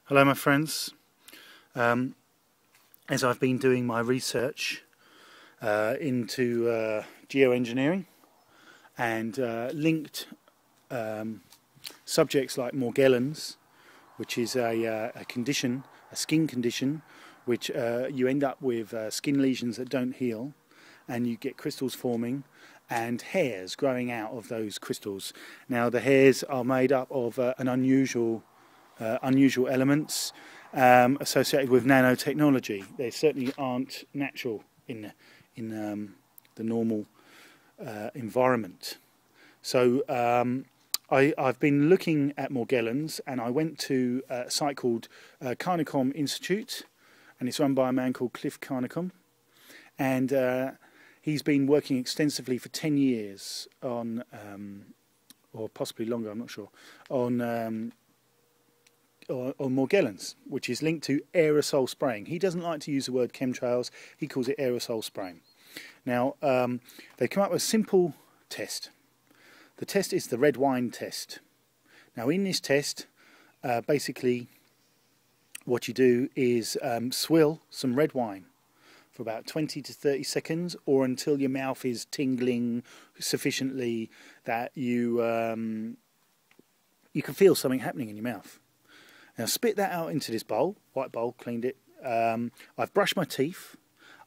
Hello my friends. As I've been doing my research into geoengineering and linked subjects like Morgellons, which is a condition, a skin condition, which you end up with skin lesions that don't heal, and you get crystals forming and hairs growing out of those crystals. Now the hairs are made up of unusual elements associated with nanotechnology. They certainly aren't natural in the normal environment. So I've been looking at Morgellons, and I went to a site called Carnicom Institute, and it's run by a man called Cliff Carnicom, and he's been working extensively for 10 years on, or possibly longer, I'm not sure, on Morgellons, which is linked to aerosol spraying. He doesn't like to use the word chemtrails, he calls it aerosol spraying. Now, they've come up with a simple test. The test is the red wine test. Now, in this test, basically, what you do is swill some red wine for about 20 to 30 seconds, or until your mouth is tingling sufficiently that you can feel something happening in your mouth. Now spit that out into this bowl, white bowl, cleaned it. I've brushed my teeth,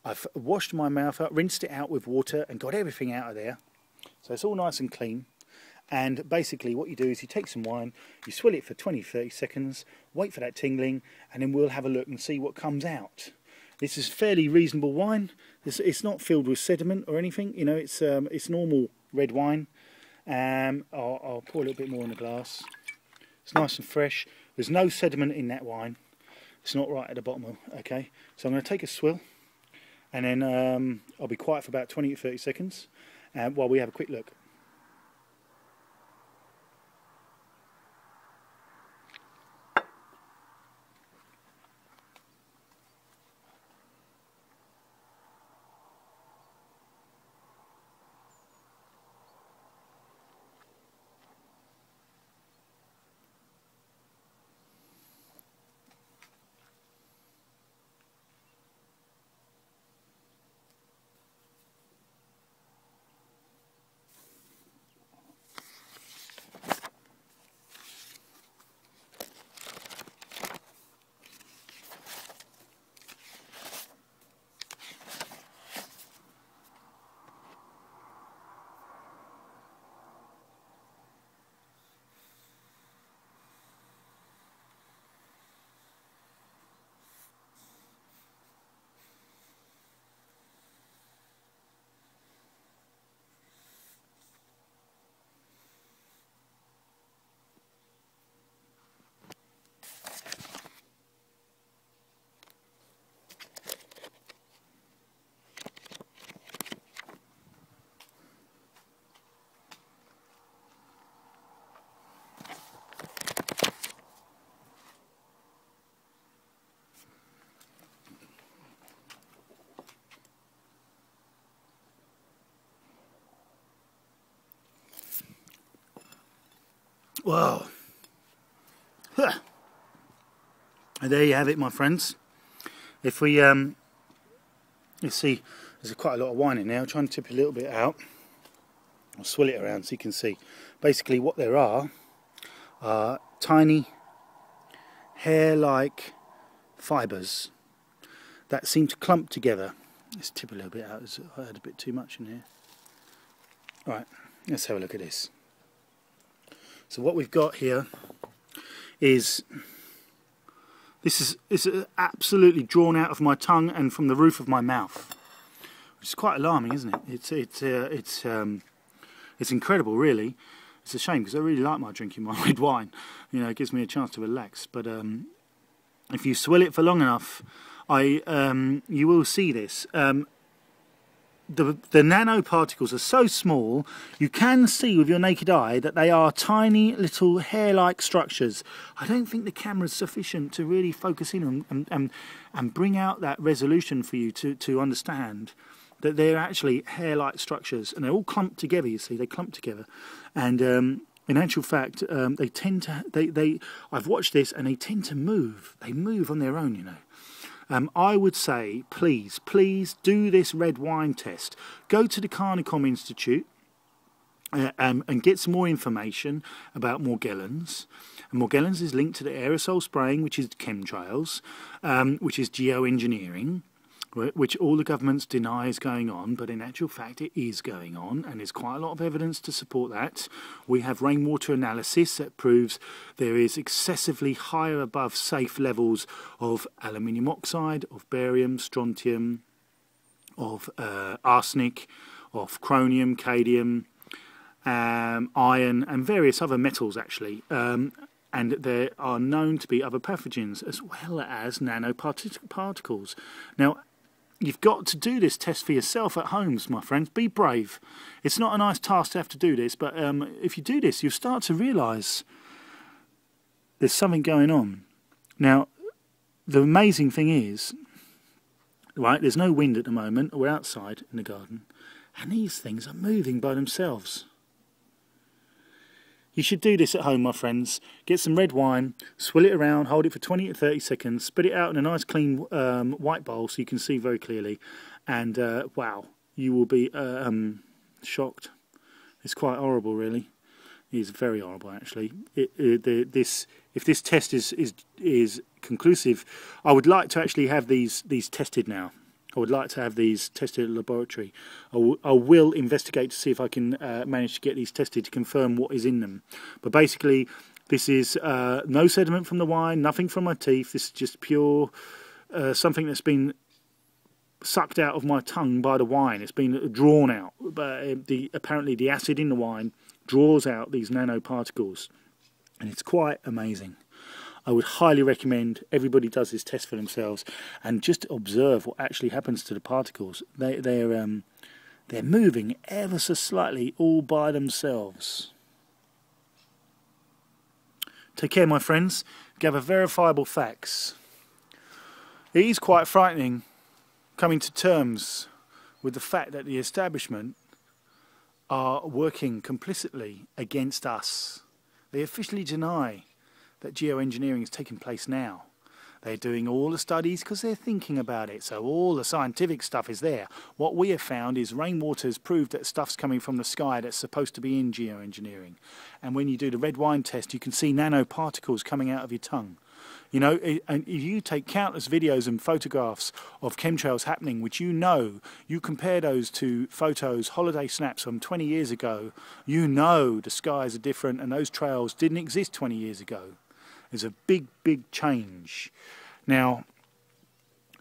I've washed my mouth out, rinsed it out with water and got everything out of there. So it's all nice and clean. And basically what you do is you take some wine, you swill it for 20-30 seconds, wait for that tingling, and then we'll have a look and see what comes out. This is fairly reasonable wine. It's not filled with sediment or anything, you know, it's normal red wine. I'll pour a little bit more in the glass. It's nice and fresh. There's no sediment in that wine. It's not right at the bottom, okay? So I'm going to take a swill, and then I'll be quiet for about 20 to 30 seconds while we have a quick look. Wow. Huh. And there you have it, my friends. If we, let's see, there's quite a lot of wine in there. I'll try and tip a little bit out. I'll swill it around so you can see. Basically what there are tiny hair-like fibres that seem to clump together. Let's tip a little bit out. I had a bit too much in here. Alright, let's have a look at this. So what we've got here is, this is absolutely drawn out of my tongue and from the roof of my mouth, which is quite alarming, isn't it? It's incredible, really. It's a shame because I really like my drinking my red wine. You know, it gives me a chance to relax. But if you swill it for long enough, you will see this. The nanoparticles are so small, you can see with your naked eye that they are tiny little hair-like structures. I don't think the camera is sufficient to really focus in and bring out that resolution for you to understand that they're actually hair-like structures, and they're all clumped together, you see, they clump together. And in actual fact, they tend to, I've watched this and they tend to move. They move on their own, you know. I would say, please do this red wine test. Go to the Carnicom Institute and get some more information about Morgellons. And Morgellons is linked to the aerosol spraying, which is chemtrails, which is geoengineering, which all the governments deny is going on, but in actual fact it is going on, and there's quite a lot of evidence to support that. We have rainwater analysis that proves there is excessively higher above safe levels of aluminium oxide, of barium, strontium, of arsenic, of chromium, cadmium, iron and various other metals actually. And there are known to be other pathogens as well as nanoparticles. Now, you've got to do this test for yourself at home, my friends. Be brave. It's not a nice task to have to do this, but if you do this, you'll start to realise there's something going on. Now, the amazing thing is, right, there's no wind at the moment. We're outside in the garden, and these things are moving by themselves. You should do this at home, my friends. Get some red wine, swill it around, hold it for 20 to 30 seconds, spit it out in a nice clean white bowl so you can see very clearly, and wow, you will be shocked. It's quite horrible, really. It is very horrible, actually. If this test is conclusive, I would like to actually have these tested now. I would like to have these tested at the laboratory. I will investigate to see if I can manage to get these tested to confirm what is in them. But basically, this is no sediment from the wine, nothing from my teeth. This is just pure something that's been sucked out of my tongue by the wine. It's been drawn out. Apparently the acid in the wine draws out these nanoparticles. And it's quite amazing. I would highly recommend everybody does this test for themselves and just observe what actually happens to the particles. They're moving ever so slightly all by themselves. Take care, my friends. Gather verifiable facts. It is quite frightening coming to terms with the fact that the establishment are working complicitly against us. They officially deny that geoengineering is taking place now. They're doing all the studies because they're thinking about it, so all the scientific stuff is there. What we have found is rainwater has proved that stuff's coming from the sky that's supposed to be in geoengineering. And when you do the red wine test, you can see nanoparticles coming out of your tongue. You know, and if you take countless videos and photographs of chemtrails happening, which you know, you compare those to photos, holiday snaps from 20 years ago, you know the skies are different and those trails didn't exist 20 years ago. There's a big, big change. Now,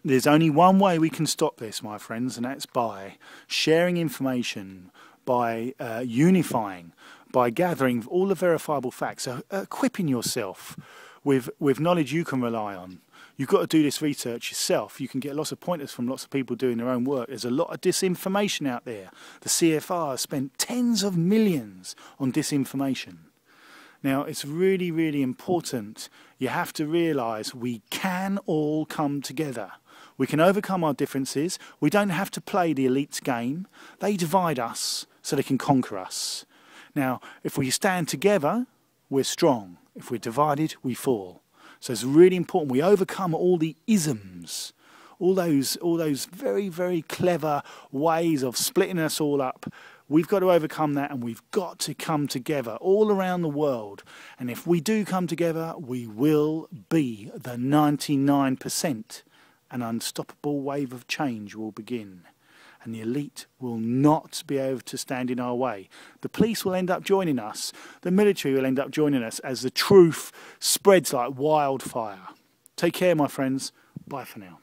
there's only one way we can stop this, my friends, and that's by sharing information, by unifying, by gathering all the verifiable facts, so equipping yourself with knowledge you can rely on. You've got to do this research yourself. You can get lots of pointers from lots of people doing their own work. There's a lot of disinformation out there. The CFR has spent tens of millions on disinformation. Now, it's really, really important. You have to realise we can all come together. We can overcome our differences. We don't have to play the elites game. They divide us so they can conquer us. Now, if we stand together, we're strong. If we're divided, we fall. So it's really important we overcome all the isms, all those very, very clever ways of splitting us all up. We've got to overcome that, and we've got to come together all around the world. And if we do come together, we will be the 99%. An unstoppable wave of change will begin. And the elite will not be able to stand in our way. The police will end up joining us. The military will end up joining us as the truth spreads like wildfire. Take care, my friends. Bye for now.